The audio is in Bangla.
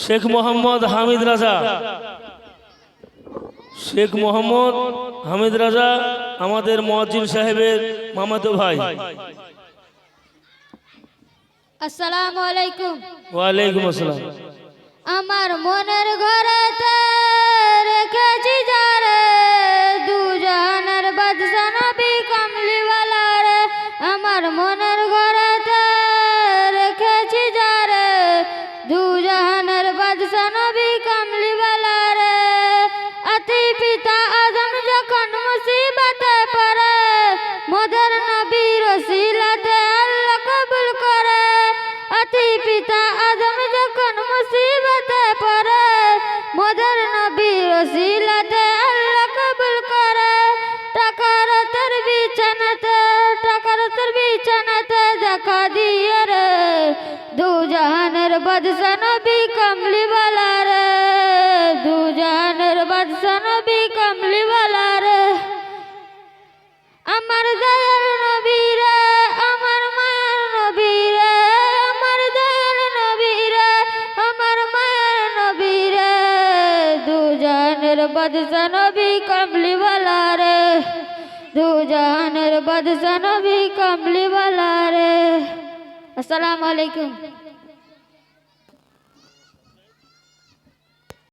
শেখ মোহাম্মদ হামিদ রাজা, শেখ মোহাম্মদ হামিদ রাজা আমাদের মুয়াজ্জিন সাহেবের মামাতো ভাই। আসসালামু আলাইকুম। ওয়ালাইকুম আসসালাম। আমার মনের ঘরেতে রেখেছি যারে, দুজাহানের বাদশা নবী কামলিওয়ালা রে। আমার মনের ঘরেতে রেখেছি যারে, দুজাহানের বাদশা নবী কামলিওয়ালা রে। আতি পিতা আদম যখন মুসিবতে পড়ে, মোদের নবীর ওসিলাতে আল্লাহ কবুল করে। আতি পিতা আদম যখন মুসিবতে পড়ে, মোদের নবীর ওসিলাতে আল্লাহ কবুল করে। টাকার তোর বিছানাতে দেখা দিয়ে রে, দুজাহানের বাদশা নবী কামলিওয়ালা রে, দুজাহানের বাদশা নবী কামলিওয়ালা রে। আমার দয়াল নবী রে, আমার মায়ের নবী রে, আমার দয়াল নবী রে, আমার মায়ের নবী রে, দুজাহানের বাদশা নবী কামলিওয়ালা রে, দুজাহানের বাদশা নবী কামলিওয়ালা রে। আসসালামু আলাইকুম।